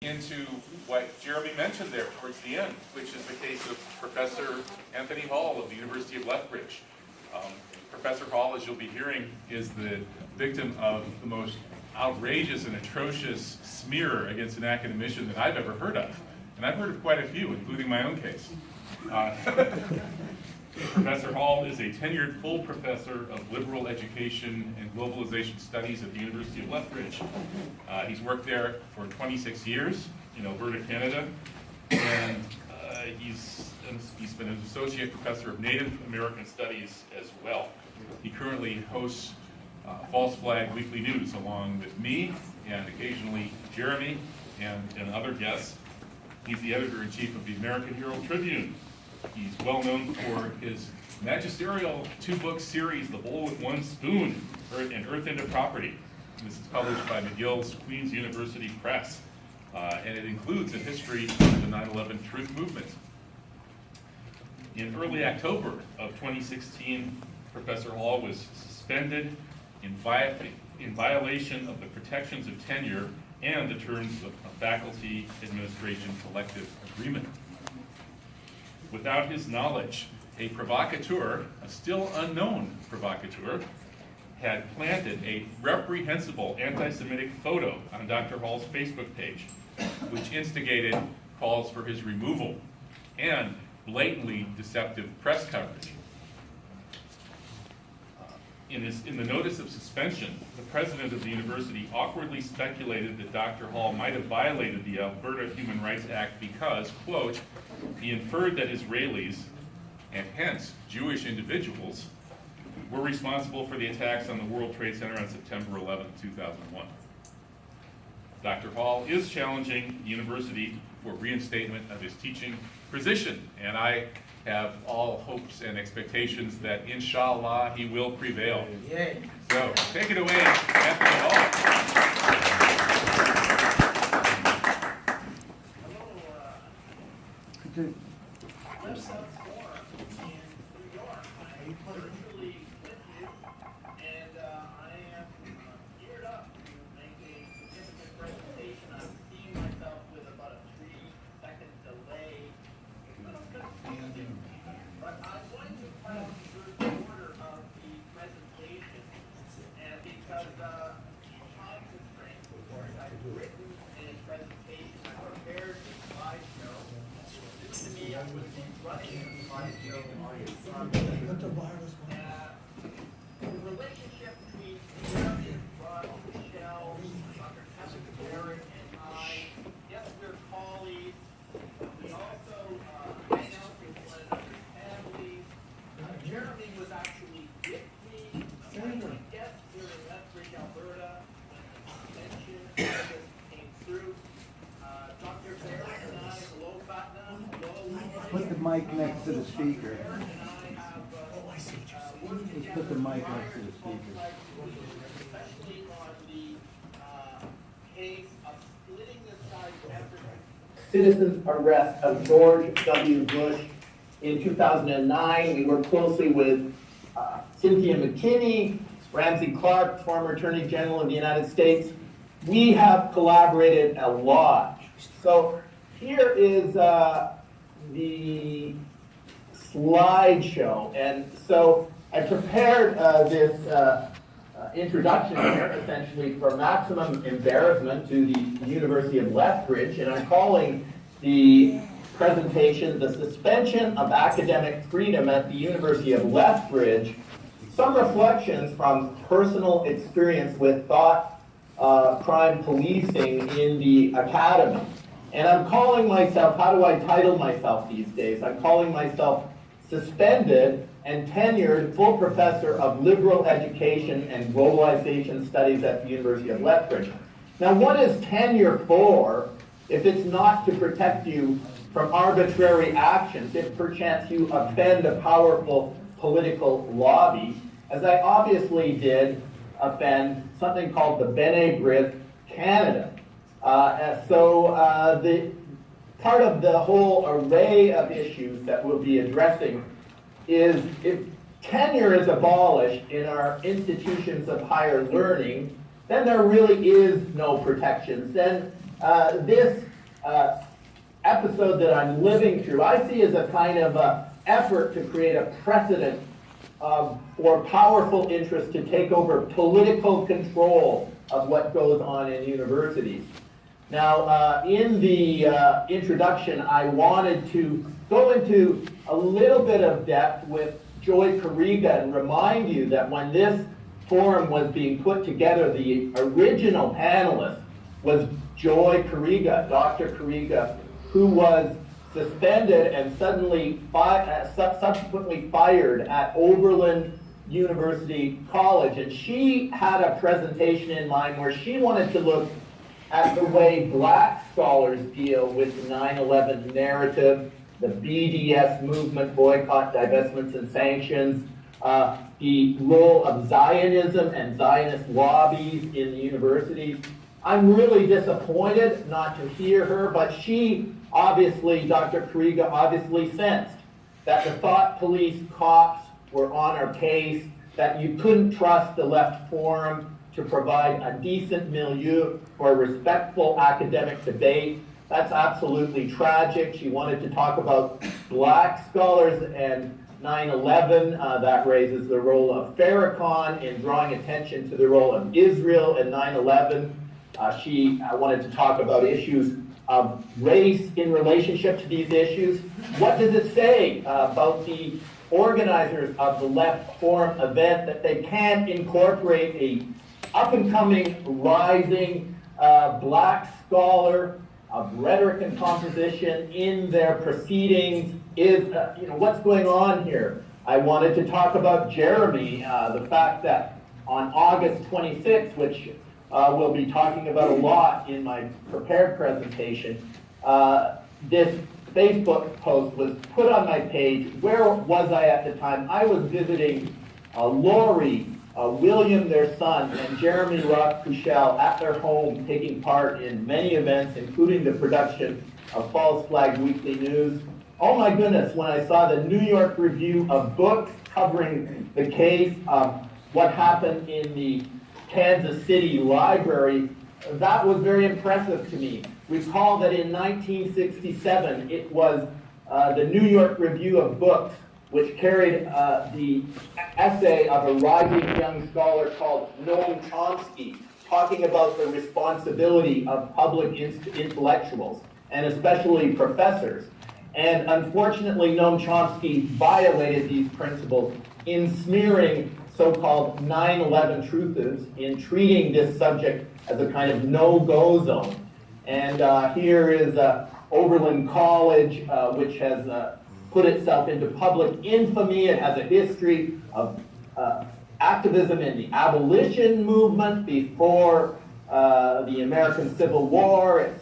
into what Jeremy mentioned there towards the end, which is the case of Professor Anthony Hall of the University of Lethbridge. Professor Hall, as you'll be hearing, is the victim of the most outrageous and atrocious smear against an academician that I've ever heard of. And I've heard of quite a few, including my own case. Professor Hall is a tenured full professor of liberal education and globalization studies at the University of Lethbridge. He's worked there for 26 years in Alberta, Canada, and he's been an associate professor of Native American Studies as well. He currently hosts False Flag Weekly News along with me and occasionally Jeremy and other guests. He's the editor-in-chief of the American Herald Tribune. He's well known for his magisterial two-book series, The Bowl with One Spoon, and Earth into Property. This is published by McGill's Queen's University Press, and it includes a history of the 9/11 truth movement. In early October of 2016, Professor Hall was suspended in violation of the protections of tenure and the terms of a faculty administration collective agreement. Without his knowledge, a provocateur, a still unknown provocateur, had planted a reprehensible anti-Semitic photo on Dr. Hall's Facebook page, which instigated calls for his removal and blatantly deceptive press coverage. In the notice of suspension, the president of the university awkwardly speculated that Dr. Hall might have violated the Alberta Human Rights Act because, quote, he inferred that Israelis, and hence Jewish individuals, were responsible for the attacks on the World Trade Center on September 11, 2001. Dr. Hall is challenging the university for reinstatement of his teaching position, and I have all hopes and expectations that, inshallah, he will prevail. Yay. So, take it away, Anthony Hall. Hello, West South Forum in New York. I virtually with you, and I am geared up to make a significant presentation. I'm seeing myself with about a 3-second delay. But I'm going to follow the order of the presentation, and because time constraints, I've written a presentation, I prepared a slideshow. To me, I would be running a slideshow on the relationship between Jeremy, Rod, Michelle, Dr. Kevin Barrett, and I. Yes, we're colleagues. We also hang out with one another's families. Jeremy was actually with me as a guest here in Lethbridge, Alberta, when the suspension came through. Dr. Barrett and I, hello, Fatna, hello. Put the mic next to the speaker. Barrett and I have worked Just together put the mic next to the speaker. especially on the case of splitting the size of Africa. Citizens' arrest of George W. Bush in 2009. We worked closely with Cynthia McKinney, Ramsey Clark, former Attorney General of the United States. We have collaborated a lot. So here is the slideshow. And so I prepared this introduction here essentially for maximum embarrassment to the University of Lethbridge, and I'm calling the presentation "The Suspension of Academic Freedom at the University of Lethbridge: Some Reflections from Personal Experience with Thought Crime Policing in the Academy." And I'm calling myself, how do I title myself these days? I'm calling myself Suspended and Tenured Full Professor of Liberal Education and Globalization Studies at the University of Lethbridge. Now, what is tenure for if it's not to protect you from arbitrary actions, if perchance you offend a powerful political lobby, as I obviously did offend something called the B'nai B'rith Canada. The part of the whole array of issues that we'll be addressing is if tenure is abolished in our institutions of higher learning, then there really is no protections. Then this episode that I'm living through, I see as a kind of effort to create a precedent for powerful interests to take over political control of what goes on in universities. Now, in the introduction, I wanted to go into a little bit of depth with Joy Kariga and remind you that when this forum was being put together, the original panelist was Joy Kariga, Dr. Kariga, who was suspended and subsequently fired at Oberlin University College. And she had a presentation in mind where she wanted to look at the way black scholars deal with the 9/11 narrative, the BDS movement, boycott, divestments, and sanctions, the role of Zionism and Zionist lobbies in the universities. I'm really disappointed not to hear her, but she obviously, Dr. Kariga obviously sensed that the thought police cops were on our case, that you couldn't trust the left forum to provide a decent milieu for respectful academic debate. That's absolutely tragic. She wanted to talk about black scholars and 9/11. That raises the role of Farrakhan in drawing attention to the role of Israel in 9/11. She wanted to talk about issues of race in relationship to these issues. What does it say about the organizers of the Left Forum event that they can't incorporate a up-and-coming, rising black scholar of rhetoric and composition in their proceedings? What's going on here? I wanted to talk about Jeremy, the fact that on August 26th, which we'll be talking about a lot in my prepared presentation, this Facebook post was put on my page. Where was I at the time? I was visiting Lori, William, their son, and Jeremy Rock Kushel at their home, taking part in many events, including the production of False Flag Weekly News. Oh my goodness, when I saw the New York Review of Books covering the case of what happened in the Kansas City Library, that was very impressive to me. Recall that in 1967, it was the New York Review of Books which carried the essay of a rising young scholar called Noam Chomsky, talking about the responsibility of public intellectuals, and especially professors. And unfortunately, Noam Chomsky violated these principles in smearing so-called 9/11 truthers, in treating this subject as a kind of no-go zone. And here is Oberlin College, which has put itself into public infamy. It has a history of activism in the abolition movement before the American Civil War. It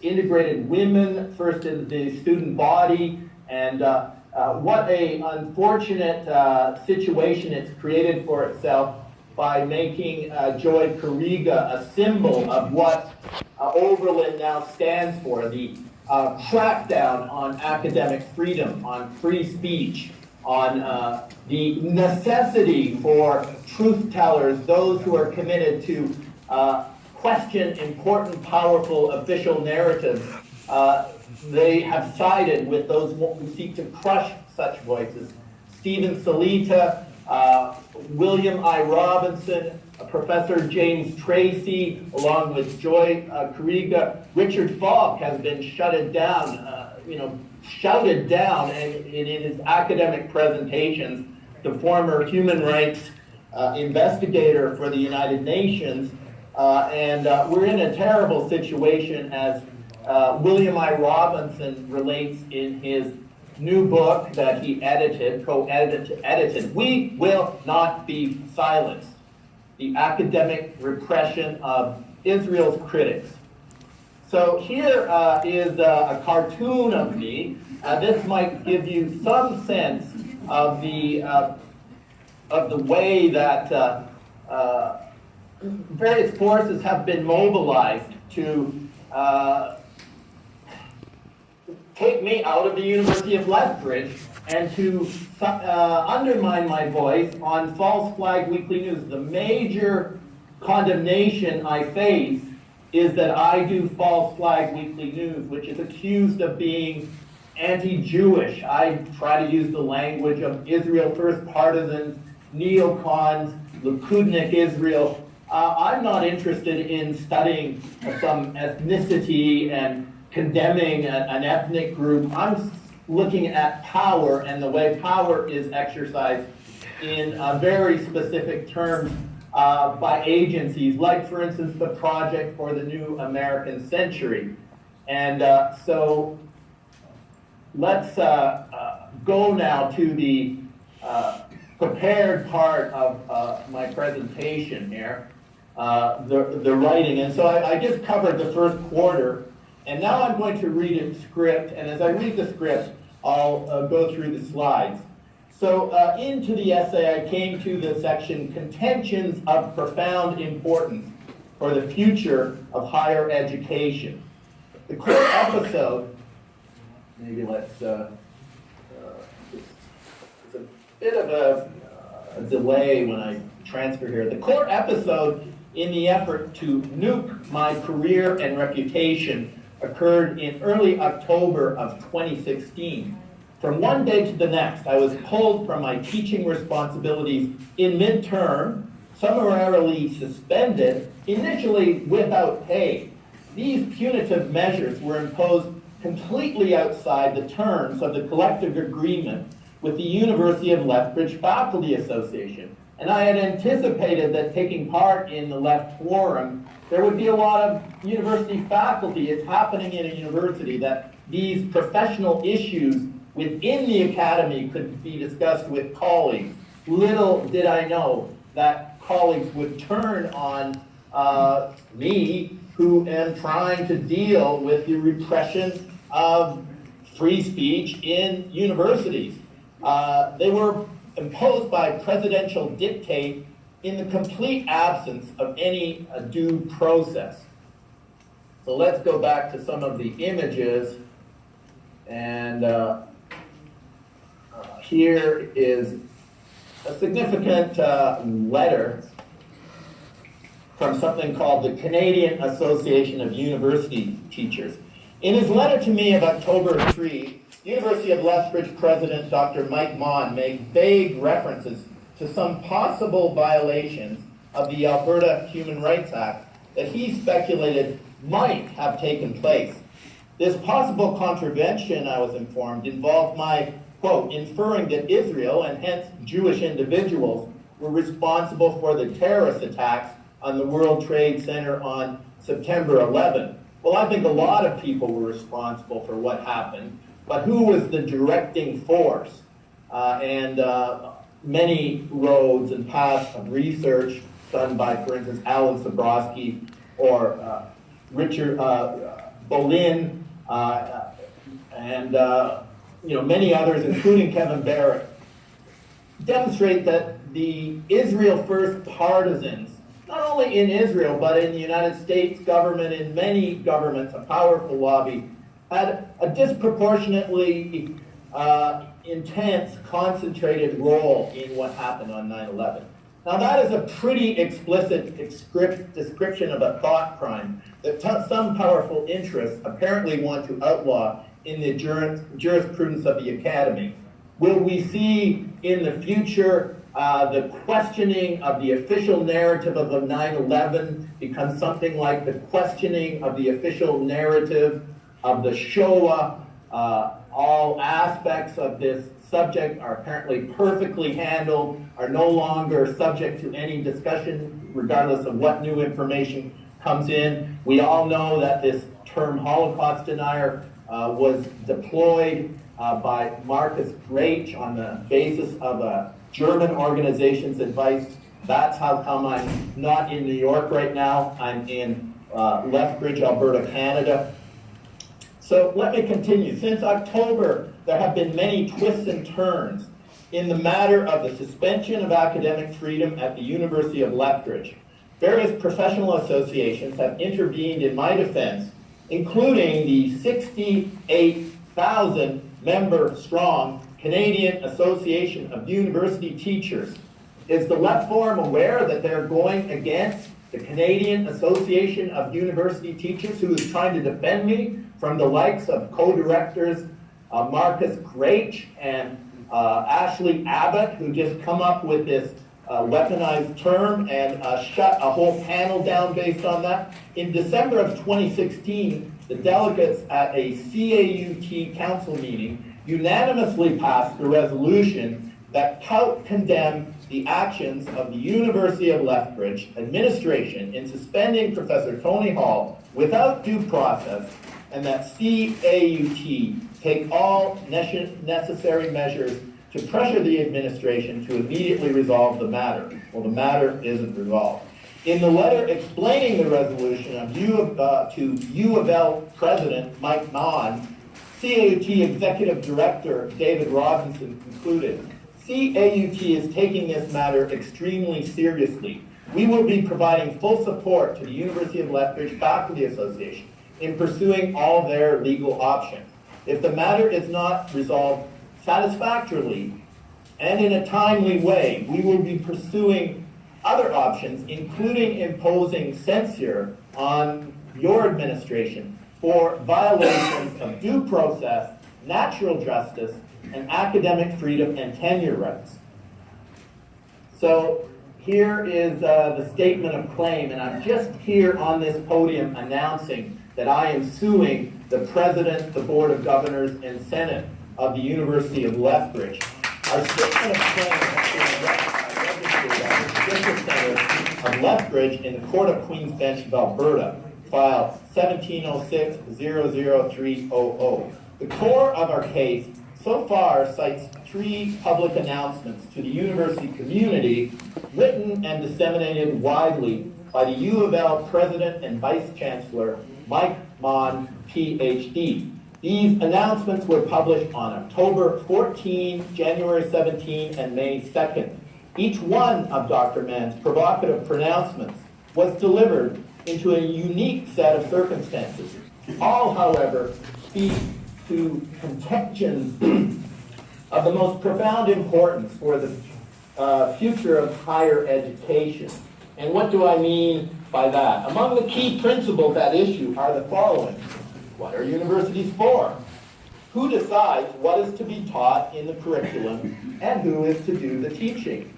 integrated women first into the student body, and what a unfortunate situation it's created for itself by making Joy Kariga a symbol of what Oberlin now stands for, the crackdown on academic freedom, on free speech, on the necessity for truth tellers, those who are committed to question important, powerful official narratives. They have sided with those who seek to crush such voices. Stephen Salita, William I. Robinson, Professor James Tracy, along with Joy Kariga. Richard Falk has been shouted down and in his academic presentations. The former human rights investigator for the United Nations, and we're in a terrible situation, as William I. Robinson relates in his new book that he co-edited. We will not be silenced. The academic repression of Israel's critics. So here is a cartoon of me. This might give you some sense of the way that various forces have been mobilized to take me out of the University of Lethbridge and to undermine my voice on False Flag Weekly News. The major condemnation I face is that I do False Flag Weekly News, which is accused of being anti-Jewish. I try to use the language of Israel First partisans, neocons, Likudnik Israel. I'm not interested in studying some ethnicity and condemning an ethnic group. I'm looking at power and the way power is exercised in very specific terms by agencies, like, for instance, the Project for the New American Century. And so let's go now to the prepared part of my presentation here, the writing. And so I just covered the first quarter, and now I'm going to read a script, and as I read the script, I'll go through the slides. So into the essay, I came to the section, Contentions of Profound Importance for the Future of Higher Education. The core episode, maybe let's, it's a bit of a delay when I transfer here. The core episode in the effort to nuke my career and reputation occurred in early October of 2016. From one day to the next, I was pulled from my teaching responsibilities in midterm, summarily suspended, initially without pay. These punitive measures were imposed completely outside the terms of the collective agreement with the University of Lethbridge Faculty Association. And I had anticipated that taking part in the Left Forum, there would be a lot of university faculty. It's happening in a university that these professional issues within the academy could be discussed with colleagues. Little did I know that colleagues would turn on me, who am trying to deal with the repression of free speech in universities. They were imposed by presidential dictate in the complete absence of any due process. So let's go back to some of the images, and here is a significant letter from something called the Canadian Association of University Teachers. In his letter to me of October 3, University of Lethbridge President Dr. Mike Mon made vague references to some possible violations of the Alberta Human Rights Act that he speculated might have taken place. This possible contravention, I was informed, involved my, quote, inferring that Israel, and hence Jewish individuals, were responsible for the terrorist attacks on the World Trade Center on September 11. Well, I think a lot of people were responsible for what happened, but who was the directing force? Many roads and paths of research done by, for instance, Alan Sabrowski or Richard Bolin, and many others, including Kevin Barrett, demonstrate that the Israel First partisans, not only in Israel, but in the United States government, in many governments, a powerful lobby, had a disproportionately intense, concentrated role in what happened on 9/11. Now that is a pretty explicit description of a thought crime that some powerful interests apparently want to outlaw in the jurisprudence of the Academy. Will we see in the future the questioning of the official narrative of 9/11 become something like the questioning of the official narrative of the Shoah? All aspects of this subject are apparently perfectly handled, are no longer subject to any discussion, regardless of what new information comes in. We all know that this term Holocaust denier was deployed by Marcus Grach on the basis of a German organization's advice. That's how come I'm not in New York right now. I'm in Lethbridge, Alberta, Canada. So let me continue. Since October, there have been many twists and turns in the matter of the suspension of academic freedom at the University of Lethbridge. Various professional associations have intervened in my defense, including the 68,000 member strong Canadian Association of University Teachers. Is the Left Forum aware that they're going against the Canadian Association of University Teachers, who is trying to defend me from the likes of co-directors Marcus Grach and Ashley Abbott, who just come up with this weaponized term and shut a whole panel down based on that. In December of 2016, the delegates at a CAUT council meeting unanimously passed a resolution that condemned the actions of the University of Lethbridge administration in suspending Professor Tony Hall without due process, and that CAUT take all necessary measures to pressure the administration to immediately resolve the matter. Well, the matter isn't resolved. In the letter explaining the resolution to U of L President Mike Mann, CAUT Executive Director David Robinson concluded, CAUT is taking this matter extremely seriously. We will be providing full support to the University of Lethbridge Faculty Association in pursuing all their legal options. If the matter is not resolved satisfactorily and in a timely way, we will be pursuing other options, including imposing censure on your administration for violations of due process, natural justice, and academic freedom and tenure rights. So here is the statement of claim, and I'm just here on this podium announcing that I am suing the President, the Board of Governors, and Senate of the University of Lethbridge. Our statement of claim has been registered at the District Center of Lethbridge in the Court of Queen's Bench of Alberta, file 1706-00300. The core of our case so far cites 3 public announcements to the university community, written and disseminated widely by the U of L President and Vice Chancellor Mike Mann, PhD. These announcements were published on October 14, January 17, and May 2nd. Each one of Dr. Mann's provocative pronouncements was delivered into a unique set of circumstances. All, however, speak to contentions of the most profound importance for the future of higher education. And what do I mean by that? Among the key principles at issue are the following. What are universities for? Who decides what is to be taught in the curriculum and who is to do the teaching?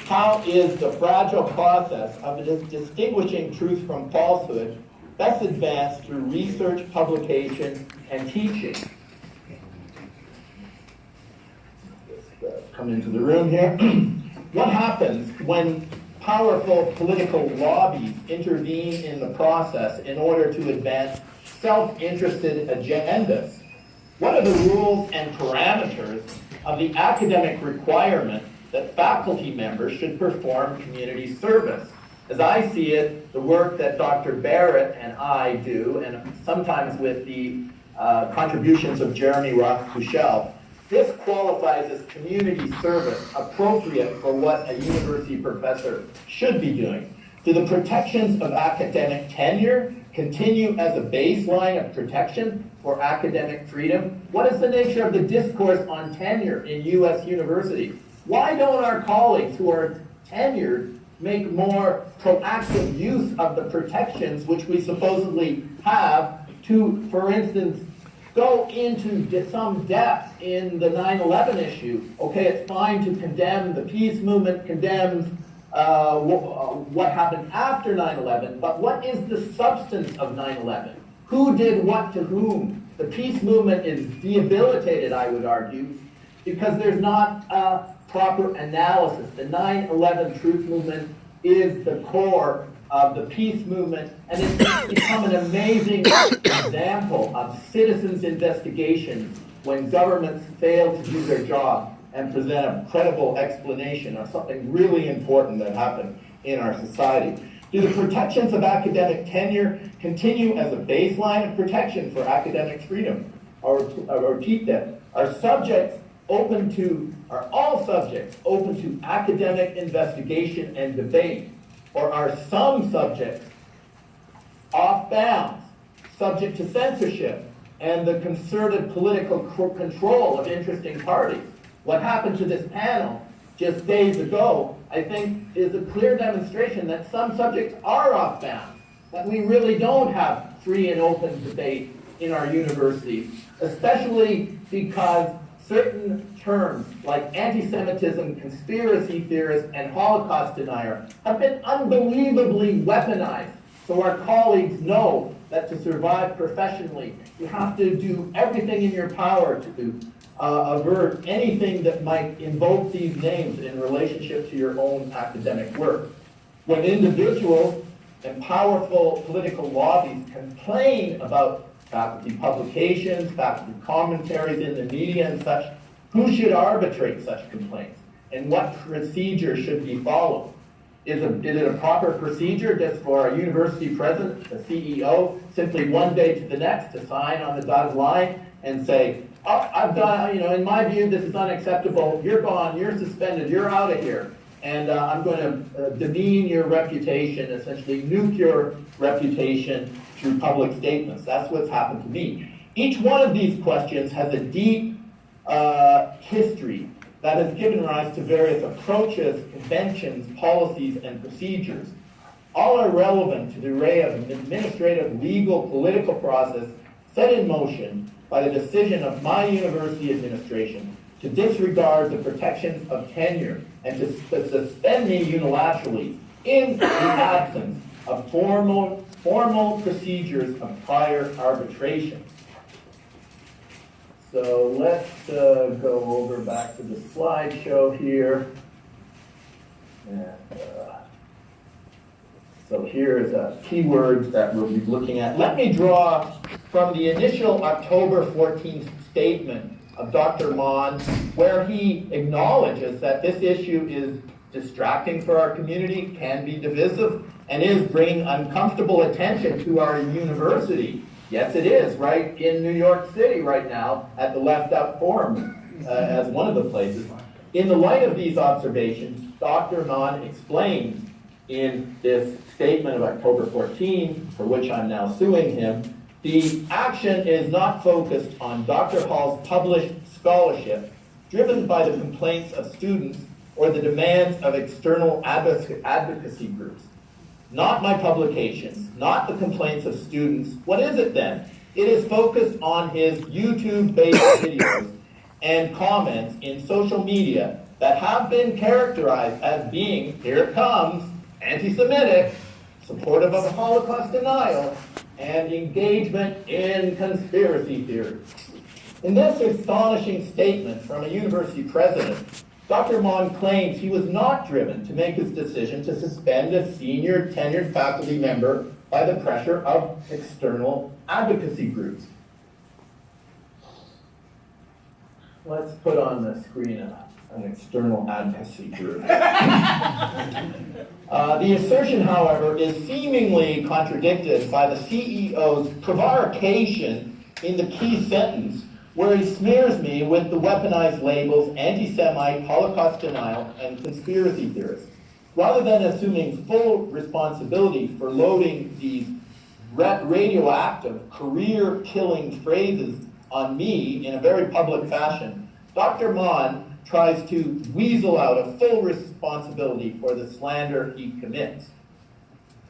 How is the fragile process of distinguishing truth from falsehood best advanced through research, publication, and teaching? Come into the room here. What happens when powerful political lobbies intervene in the process in order to advance self-interested agendas? What are the rules and parameters of the academic requirement that faculty members should perform community service? As I see it, the work that Dr. Barrett and I do, and sometimes with the contributions of Jeremy Roth-Kushel, this qualifies as community service appropriate for what a university professor should be doing. Do the protections of academic tenure continue as a baseline of protection for academic freedom? What is the nature of the discourse on tenure in U.S. universities? Why don't our colleagues who are tenured make more proactive use of the protections which we supposedly have to, for instance, go into some depth in the 9/11 issue? Okay, it's fine to condemn the peace movement, condemns what happened after 9/11, but what is the substance of 9/11? Who did what to whom? The peace movement is debilitated, I would argue, because there's not a proper analysis. The 9/11 truth movement is the core of the peace movement, and it's become an amazing example of citizens' investigations when governments fail to do their job and present a credible explanation of something really important that happened in our society. Do the protections of academic tenure continue as a baseline of protection for academic freedom? Or repeat that. Are all subjects open to academic investigation and debate? Or are some subjects off bounds, subject to censorship and the concerted political control of interesting parties? What happened to this panel just days ago, I think is a clear demonstration that some subjects are off bounds, that we really don't have free and open debate in our universities, especially because certain terms like anti-Semitism, conspiracy theorist, and Holocaust denier have been unbelievably weaponized. So our colleagues know that to survive professionally, you have to do everything in your power to avert anything that might invoke these names in relationship to your own academic work. When individuals and powerful political lobbies complain about faculty publications, faculty commentaries in the media and such, who should arbitrate such complaints? And what procedure should be followed? Is it a proper procedure just for a university president, a CEO, simply one day to the next to sign on the dotted line and say, oh, I've done, in my view, this is unacceptable, you're gone, you're suspended, you're out of here, and I'm going to demean your reputation, essentially nuke your reputation through public statements. That's what's happened to me. Each one of these questions has a deep history that has given rise to various approaches, conventions, policies, and procedures. All are relevant to the array of administrative, legal, political process set in motion by the decision of my university administration to disregard the protections of tenure and to suspend me unilaterally in the absence of formal procedures of prior arbitration. So let's go over back to the slideshow here. And, so here's keywords that we'll be looking at. Let me draw from the initial October 14th statement of Dr. Mon, where he acknowledges that this issue is distracting for our community, can be divisive, and is bringing uncomfortable attention to our university. Yes, it is, right in New York City right now at the Left Up Forum as one of the places. In the light of these observations, Dr. Mon explains in this statement of October 14, for which I'm now suing him, the action is not focused on Dr. Hall's published scholarship driven by the complaints of students or the demands of external advocacy groups. Not my publications, not the complaints of students. What is it then? It is focused on his YouTube-based videos and comments in social media that have been characterized as being, here it comes, anti-Semitic, supportive of Holocaust denial, and engagement in conspiracy theories. In this astonishing statement from a university president, Dr. Mon claims he was not driven to make his decision to suspend a senior tenured faculty member by the pressure of external advocacy groups. Let's put on the screen an external advocacy group. The assertion, however, is seemingly contradicted by the CEO's prevarication in the key sentence where he smears me with the weaponized labels anti-Semite, Holocaust denial, and conspiracy theorist. Rather than assuming full responsibility for loading these radioactive, career-killing phrases on me in a very public fashion, Dr. Mon tries to weasel out a full responsibility for the slander he commits.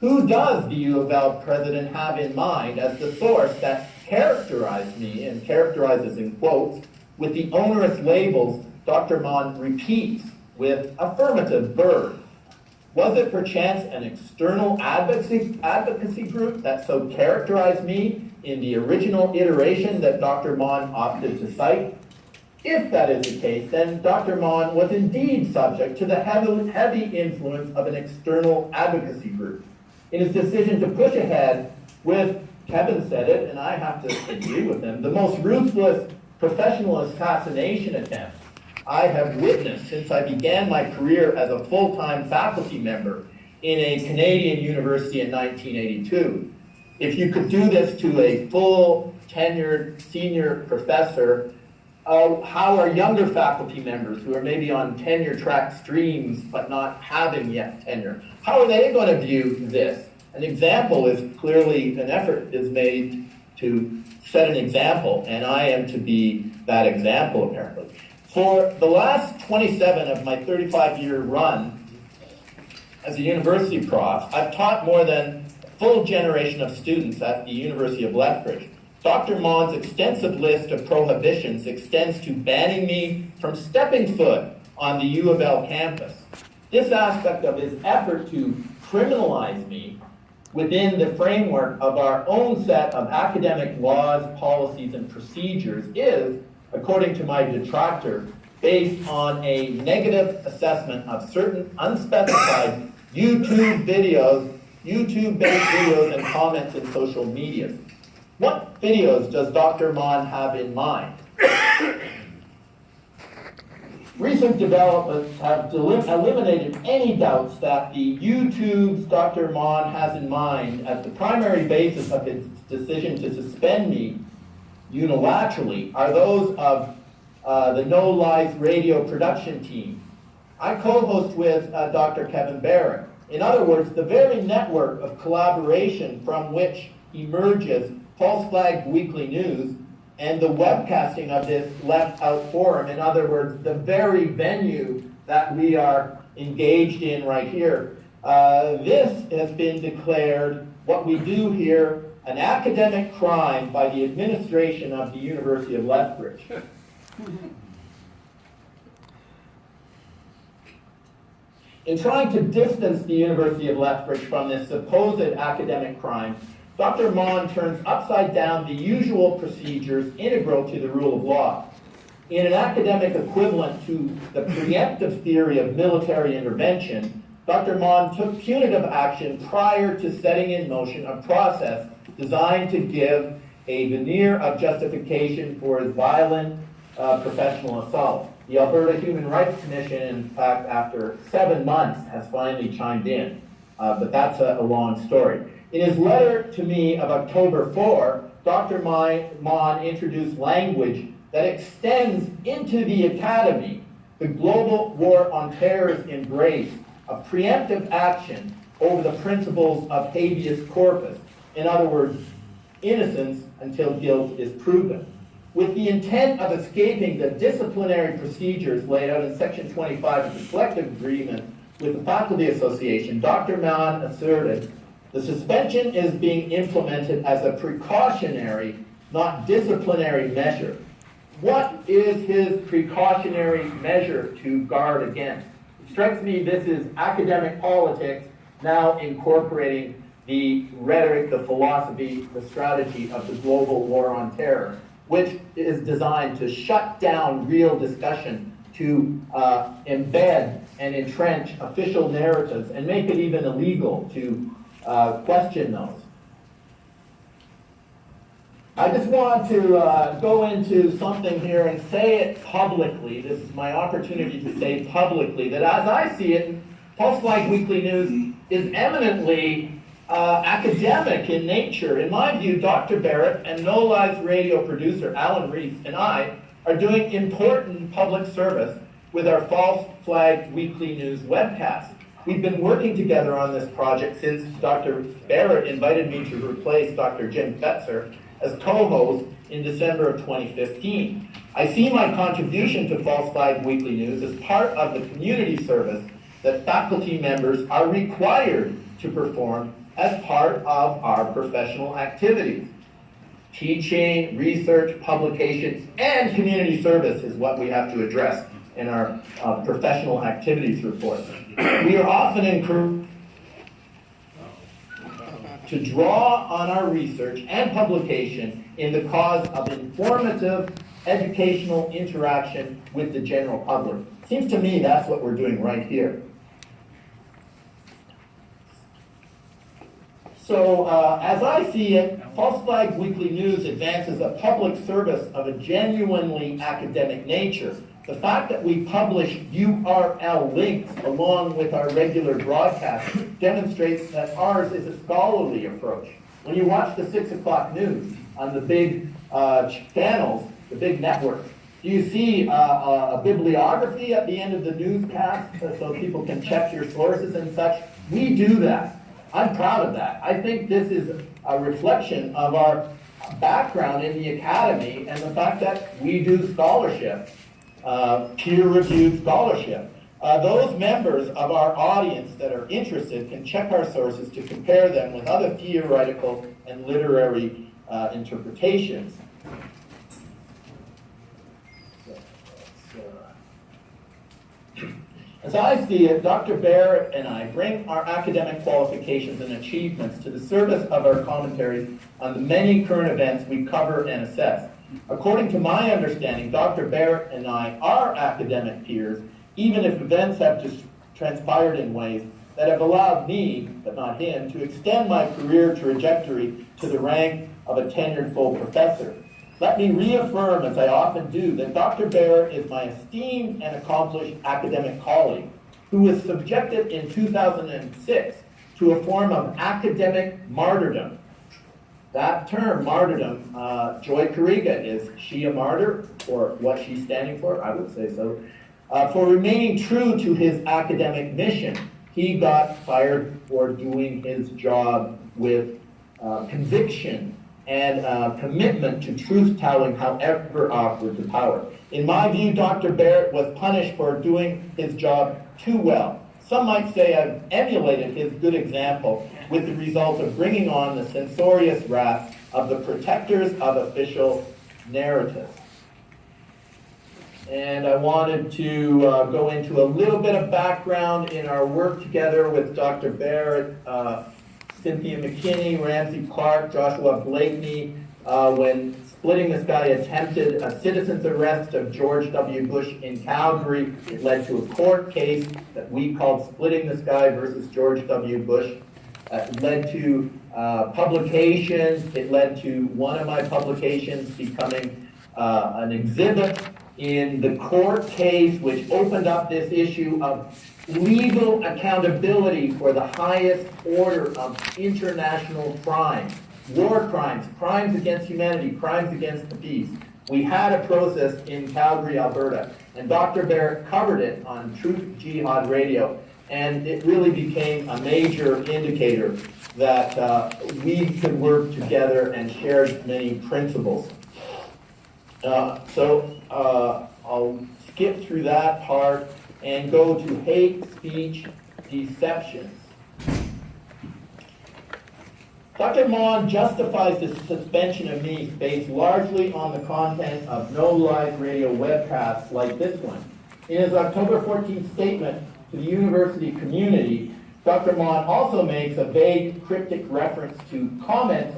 Who does the U of L president have in mind as the source that characterized me, and characterizes in quotes, with the onerous labels Dr. Mon repeats with affirmative verb? Was it perchance an external advocacy group that so characterized me in the original iteration that Dr. Mon opted to cite? If that is the case, then Dr. Mon was indeed subject to the heavy influence of an external advocacy group in his decision to push ahead with, Kevin said it, and I have to agree with him, the most ruthless professional assassination attempt I have witnessed since I began my career as a full-time faculty member in a Canadian university in 1982. If you could do this to a full tenured senior professor, how are younger faculty members who are maybe on tenure track streams but not having yet tenure, how are they going to view this? An example is clearly, an effort is made to set an example, and I am to be that example apparently. For the last 27 of my 35-year run as a university prof, I've taught more than a full generation of students at the University of Lethbridge. Dr. Mond's extensive list of prohibitions extends to banning me from stepping foot on the U of L campus. This aspect of his effort to criminalize me within the framework of our own set of academic laws, policies, and procedures is, according to my detractor, based on a negative assessment of certain unspecified YouTube-based videos and comments in social media. What videos does Dr. Mond have in mind? Recent developments have eliminated any doubts that the YouTubes Dr. Mond has in mind as the primary basis of his decision to suspend me unilaterally are those of the No Lies radio production team. I co-host with Dr. Kevin Barrett. In other words, the very network of collaboration from which emerges False Flag Weekly News and the webcasting of this Left Out Forum. In other words, the very venue that we are engaged in right here. This has been declared, what we do here, an academic crime by the administration of the University of Lethbridge. In trying to distance the University of Lethbridge from this supposed academic crime, Dr. Mond turns upside down the usual procedures integral to the rule of law. In an academic equivalent to the preemptive theory of military intervention, Dr. Mond took punitive action prior to setting in motion a process designed to give a veneer of justification for his violent professional assault. The Alberta Human Rights Commission, in fact, after 7 months, has finally chimed in, but that's a long story. In his letter to me of October 4, Dr. Mond introduced language that extends into the academy the global war on terror's embrace of preemptive action over the principles of habeas corpus. In other words, innocence until guilt is proven. With the intent of escaping the disciplinary procedures laid out in Section 25 of the collective agreement with the Faculty Association, Dr. Mond asserted the suspension is being implemented as a precautionary, not disciplinary measure. What is his precautionary measure to guard against? It strikes me this is academic politics now incorporating the rhetoric, the philosophy, the strategy of the global war on terror, which is designed to shut down real discussion, to embed and entrench official narratives and make it even illegal to question those. I just want to go into something here and say it publicly. This is my opportunity to say publicly that as I see it, False Flag Weekly News is eminently academic in nature. In my view, Dr. Barrett and No Lies radio producer Alan Reese and I are doing important public service with our False Flag Weekly News webcast. We've been working together on this project since Dr. Barrett invited me to replace Dr. Jim Fetzer as co-host in December of 2015. I see my contribution to False Flag Weekly News as part of the community service that faculty members are required to perform as part of our professional activities. Teaching, research, publication, and community service is what we have to address in our professional activities report. We are often encouraged to draw on our research and publication in the cause of informative, educational interaction with the general public. Seems to me that's what we're doing right here. So, as I see it, False Flag Weekly News advances a public service of a genuinely academic nature. The fact that we publish URL links along with our regular broadcast demonstrates that ours is a scholarly approach. When you watch the 6 o'clock news on the big channels, the big networks, do you see a bibliography at the end of the newscast so people can check your sources and such? We do that. I'm proud of that. I think this is a reflection of our background in the academy and the fact that we do scholarship. peer-reviewed scholarship. Those members of our audience that are interested can check our sources to compare them with other theoretical and literary interpretations. As I see it, Dr. Barrett and I bring our academic qualifications and achievements to the service of our commentaries on the many current events we cover and assess. According to my understanding, Dr. Barrett and I are academic peers, even if events have just transpired in ways that have allowed me, but not him, to extend my career trajectory to the rank of a tenured full professor. Let me reaffirm, as I often do, that Dr. Barrett is my esteemed and accomplished academic colleague who was subjected in 2006 to a form of academic martyrdom. That term, martyrdom, Joy Kariga, is she a martyr, or what she's standing for? I would say so. For remaining true to his academic mission, he got fired for doing his job with conviction and commitment to truth-telling, however awkward the power. In my view, Dr. Barrett was punished for doing his job too well. Some might say I've emulated his good example with the result of bringing on the censorious wrath of the protectors of official narratives. And I wanted to go into a little bit of background in our work together with Dr. Barrett, Cynthia McKinney, Ramsey Clark, Joshua Blakeney, when Splitting the Sky attempted a citizen's arrest of George W. Bush in Calgary. It led to a court case that we called Splitting the Sky versus George W. Bush. It led to publications. It led to one of my publications becoming an exhibit in the court case, which opened up this issue of legal accountability for the highest order of international crimes, war crimes, crimes against humanity, crimes against the peace. We had a process in Calgary, Alberta, and Dr. Barrett covered it on Truth Jihad Radio, and it really became a major indicator that we could work together and share many principles. I'll skip through that part and go to hate speech deceptions. Dr. Mon justifies the suspension of me based largely on the content of no live radio webcasts like this one. In his October 14th statement to the university community, Dr. Mon also makes a vague, cryptic reference to comments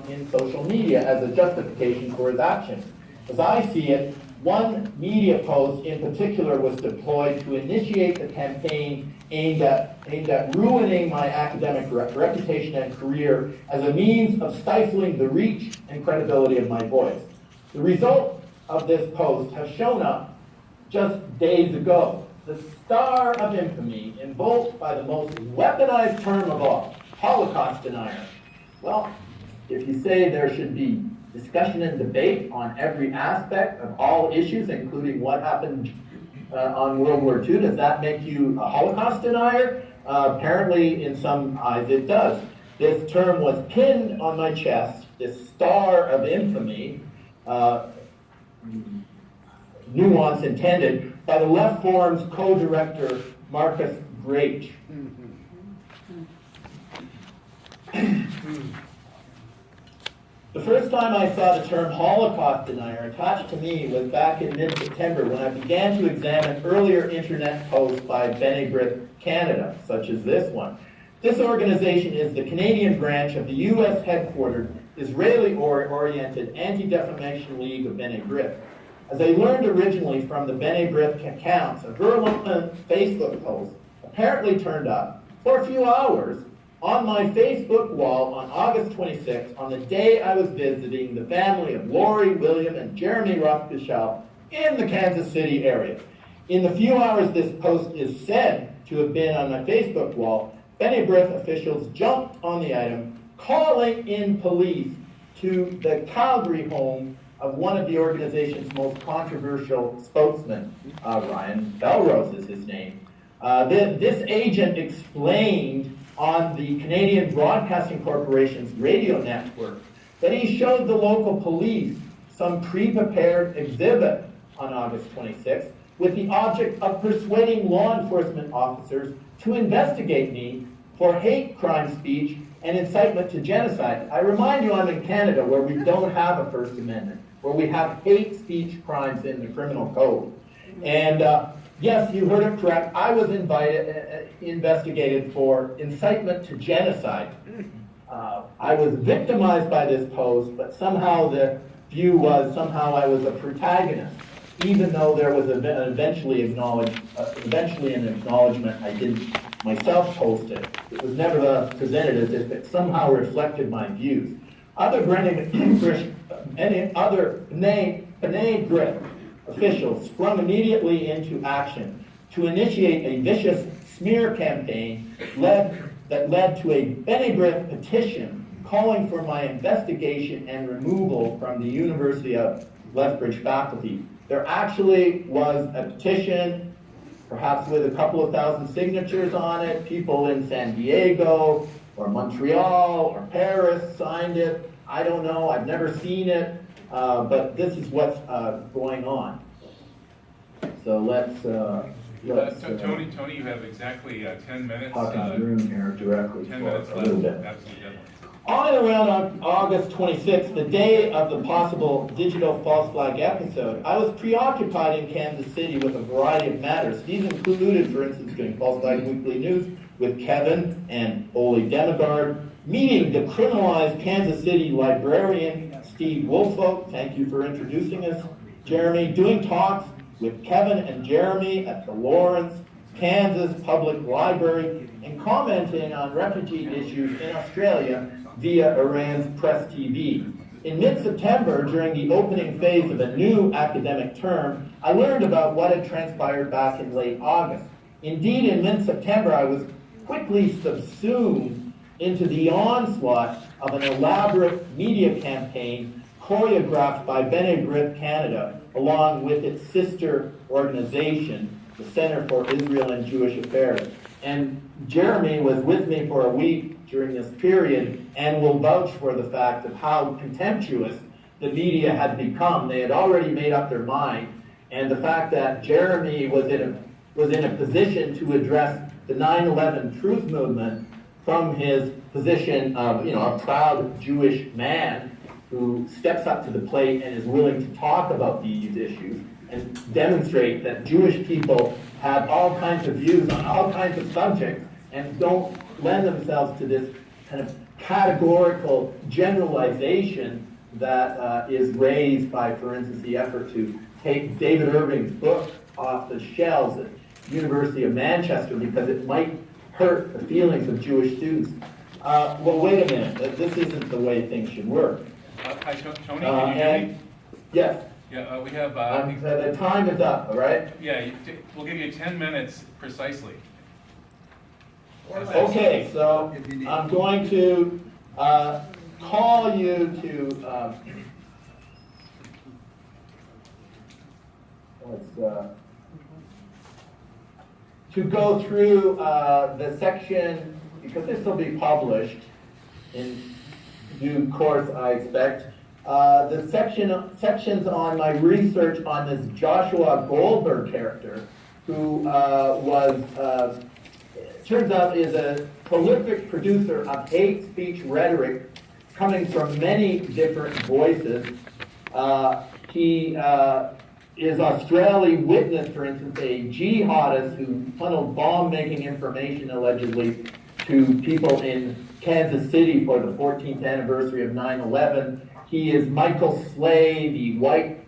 in social media as a justification for his action. As I see it, one media post in particular was deployed to initiate the campaign aimed at ruining my academic reputation and career as a means of stifling the reach and credibility of my voice. The result of this post has shown up just days ago. The star of infamy, invoked by the most weaponized term of all, Holocaust denier. Well, if you say there should be discussion and debate on every aspect of all issues, including what happened on World War II, does that make you a Holocaust denier? Apparently, in some eyes, it does. This term was pinned on my chest, this star of infamy, nuance intended, by the Left Forum's co-director, Marcus Grach. The first time I saw the term Holocaust denier attached to me was back in mid-September when I began to examine earlier internet posts by B'nai B'rith Canada, such as this one. This organization is the Canadian branch of the U.S. headquartered, Israeli-oriented Anti-Defamation League of B'nai B'rith. As I learned originally from the B'nai B'rith accounts, a virulent Facebook post apparently turned up for a few hours on my Facebook wall on August 26th, on the day I was visiting the family of Lori, William, and Jeremy Rothschild in the Kansas City area. In the few hours this post is said to have been on my Facebook wall, B'nai B'rith officials jumped on the item, calling in police to the Calgary home of one of the organization's most controversial spokesmen. Ryan Belrose is his name. This agent explained on the Canadian Broadcasting Corporation's radio network that he showed the local police some pre-prepared exhibit on August 26th with the object of persuading law enforcement officers to investigate me for hate crime speech and incitement to genocide. I remind you I'm in Canada where we don't have a First Amendment, where we have hate speech crimes in the criminal code. And yes, you heard it correct. I was investigated for incitement to genocide. I was victimized by this post, but somehow the view was somehow I was a protagonist, even though there was eventually an acknowledgement I didn't myself post it. It was never presented as if it somehow reflected my views. Any other B'nai B'rith officials sprung immediately into action to initiate a vicious smear campaign that led to a B'nai B'rith petition calling for my investigation and removal from the University of Lethbridge faculty. There actually was a petition, perhaps with a couple of thousand signatures on it. People in San Diego or Montreal or Paris signed it. I don't know, I've never seen it, but this is what's going on. So let's Tony, you have exactly 10 minutes. talk in the room here directly 10 for minutes a left. little bit. Absolutely deadline. On and around August 26th, the day of the possible digital false flag episode, I was preoccupied in Kansas City with a variety of matters. These included, for instance, doing False Flag Weekly News with Kevin and Ole Demigard, meeting the criminalized Kansas City librarian Steve Woolfolk, thank you for introducing us, Jeremy, doing talks with Kevin and Jeremy at the Lawrence, Kansas Public Library, and commenting on refugee issues in Australia via Iran's Press TV. In mid-September, during the opening phase of a new academic term, I learned about what had transpired back in late August. Indeed, in mid-September, I was quickly subsumed into the onslaught of an elaborate media campaign choreographed by B'nai B'rith Canada, along with its sister organization, the Center for Israel and Jewish Affairs. And Jeremy was with me for a week during this period and will vouch for the fact of how contemptuous the media had become. They had already made up their mind, and the fact that Jeremy was in a position to address the 9/11 truth movement from his position of a proud Jewish man who steps up to the plate and is willing to talk about these issues and demonstrate that Jewish people have all kinds of views on all kinds of subjects and don't lend themselves to this kind of categorical generalization that is raised by, for instance, the effort to take David Irving's book off the shelves at University of Manchester because it might hurt the feelings of Jewish students. Well, wait a minute. This isn't the way things should work. Hi, Tony, can you hear me? Yes. Yeah, we have, The time is up, all right? yeah, we'll give you 10 minutes precisely. Okay, so I'm going to call you to go through the section, because this will be published in due course, I expect. The sections on my research on this Joshua Goldberg character, who turns out is a prolific producer of hate speech rhetoric coming from many different voices. He is Australian witness, for instance, a jihadist who funneled bomb-making information allegedly to people in Kansas City for the 14th anniversary of 9/11. He is Michael Slay, the white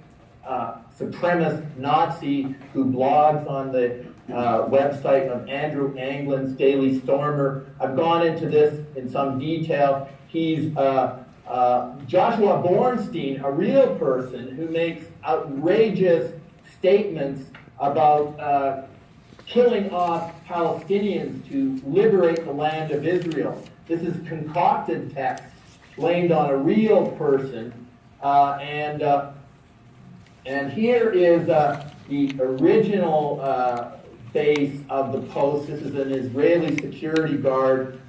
supremacist Nazi who blogs on the website of Andrew Anglin's Daily Stormer. I've gone into this in some detail. He's Joshua Bornstein, a real person who makes outrageous statements about killing off Palestinians to liberate the land of Israel. This is concocted text blamed on a real person, and here is the original base of the post. This is an Israeli security guard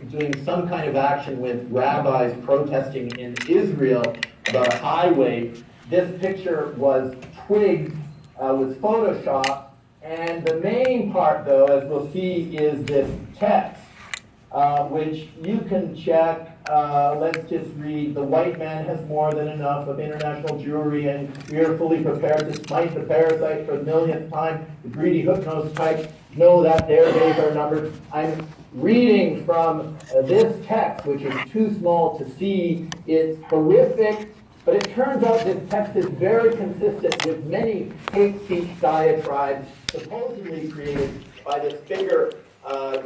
doing some kind of action with rabbis protesting in Israel about a highway this picture was twigged with Photoshop, and the main part, though, as we'll see, is this text, which you can check. Let's just read: "The white man has more than enough of international Jewry, and we are fully prepared to smite the parasite for the millionth time. The greedy hook-nosed types know that their days are numbered." I'm reading from this text, which is too small to see. It's horrific, but it turns out this text is very consistent with many hate speech diatribes supposedly created by this figure,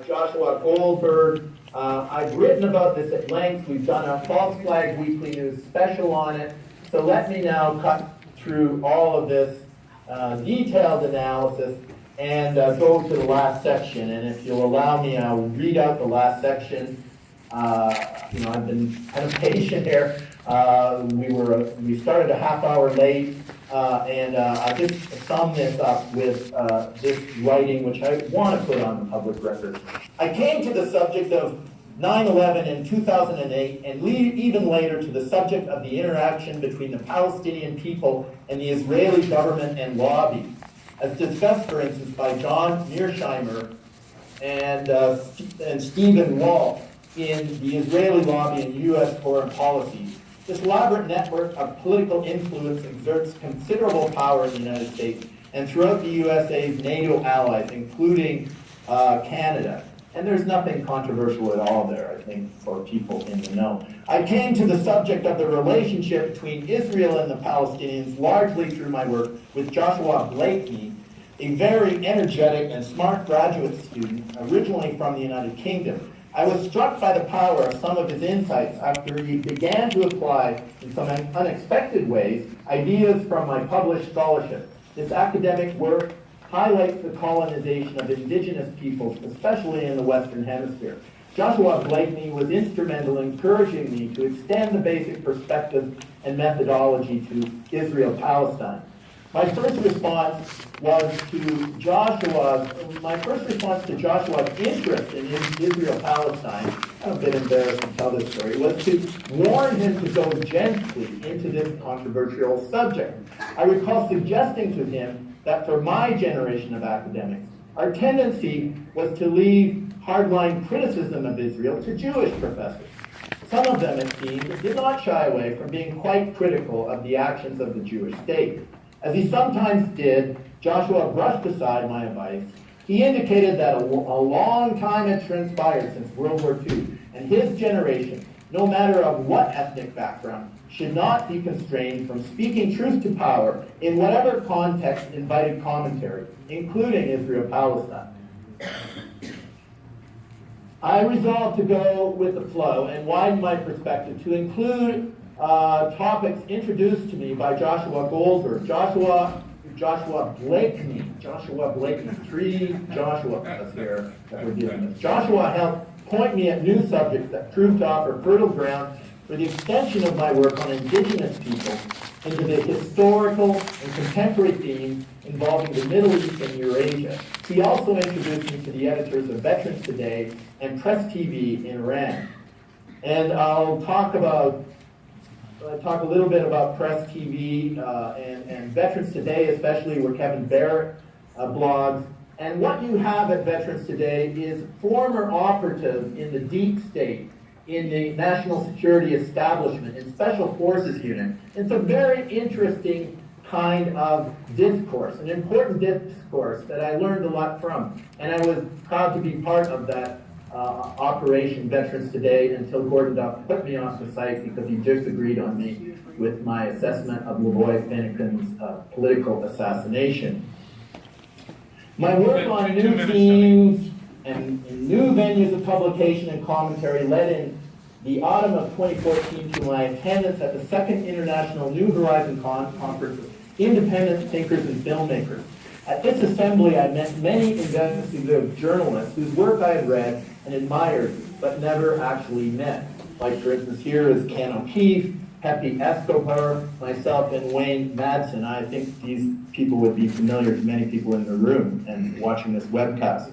Joshua Goldberg. I've written about this at length. We've done a False Flag Weekly News special on it. So let me now cut through all of this detailed analysis and go to the last section. And if you'll allow me, I'll read out the last section. I've been kind of patient here. We started a half hour late, and I just sum this up with this writing, which I want to put on the public record. I came to the subject of 9/11 in 2008, and even later to the subject of the interaction between the Palestinian people and the Israeli government and lobby, as discussed, for instance, by John Mearsheimer and Stephen Wall in The Israeli Lobby and U.S. Foreign Policy. This elaborate network of political influence exerts considerable power in the United States and throughout the USA's NATO allies, including Canada. And there's nothing controversial at all there, I think, for people in the know. I came to the subject of the relationship between Israel and the Palestinians largely through my work with Joshua Blakeney, a very energetic and smart graduate student originally from the United Kingdom. I was struck by the power of some of his insights after he began to apply, in some unexpected ways, ideas from my published scholarship. This academic work highlights the colonization of indigenous peoples, especially in the Western Hemisphere. Joshua Blakeney was instrumental in encouraging me to extend the basic perspective and methodology to Israel-Palestine. My first response to Joshua's interest in Israel-Palestine, I'm a bit embarrassed to tell this story, was to warn him to go gently into this controversial subject. I recall suggesting to him that for my generation of academics, our tendency was to leave hardline criticism of Israel to Jewish professors. Some of them, it seemed, did not shy away from being quite critical of the actions of the Jewish state. As he sometimes did, Joshua brushed aside my advice. He indicated that a long time had transpired since World War II, and his generation, no matter of what ethnic background, should not be constrained from speaking truth to power in whatever context invited commentary, including Israel-Palestine. I resolved to go with the flow and widen my perspective to include topics introduced to me by Joshua Goldberg, Joshua Blakeney, three Joshuas here that we're dealing with. Joshua helped point me at new subjects that proved to offer fertile ground for the extension of my work on indigenous people into the historical and contemporary themes involving the Middle East and Eurasia. He also introduced me to the editors of Veterans Today and Press TV in Iran. And I'll talk a little bit about Press TV and Veterans Today, especially where Kevin Barrett blogs. And what you have at Veterans Today is former operatives in the deep state, in the national security establishment, in special forces unit. It's a very interesting kind of discourse, an important discourse that I learned a lot from. And I was proud to be part of that Operation Veterans Today until Gordon Duff put me off the site because he disagreed on me with my assessment of Lavoy Finnecan's political assassination. My work on new themes and new venues of publication and commentary led in the autumn of 2014 to my attendance at the Second International New Horizon Conference of Independent Thinkers and Filmmakers. At this assembly, I met many investigative journalists whose work I had read and admired, but never actually met. Like, for instance, here is Ken O'Keefe, Pepe Escobar, myself, and Wayne Madsen. I think these people would be familiar to many people in the room and watching this webcast.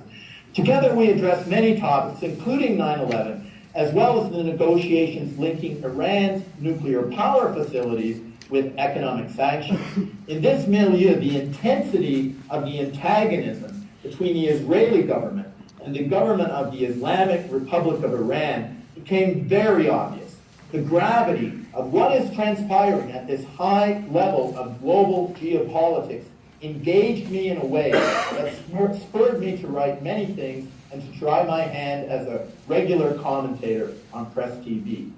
Together, we addressed many topics, including 9/11, as well as the negotiations linking Iran's nuclear power facilities with economic sanctions. In this milieu, the intensity of the antagonism between the Israeli government and the government of the Islamic Republic of Iran became very obvious. The gravity of what is transpiring at this high level of global geopolitics engaged me in a way that spurred me to write many things and to try my hand as a regular commentator on Press TV.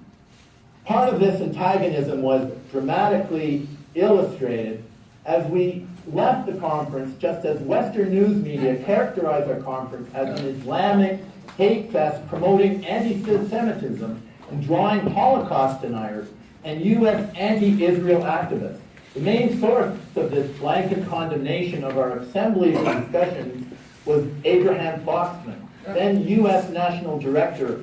Part of this antagonism was dramatically illustrated as we left the conference, just as Western news media characterized our conference as an Islamic hate fest promoting anti-Semitism and drawing Holocaust deniers and U.S. anti-Israel activists. The main source of this blanket condemnation of our assemblies and discussions was Abraham Foxman, then U.S. National Director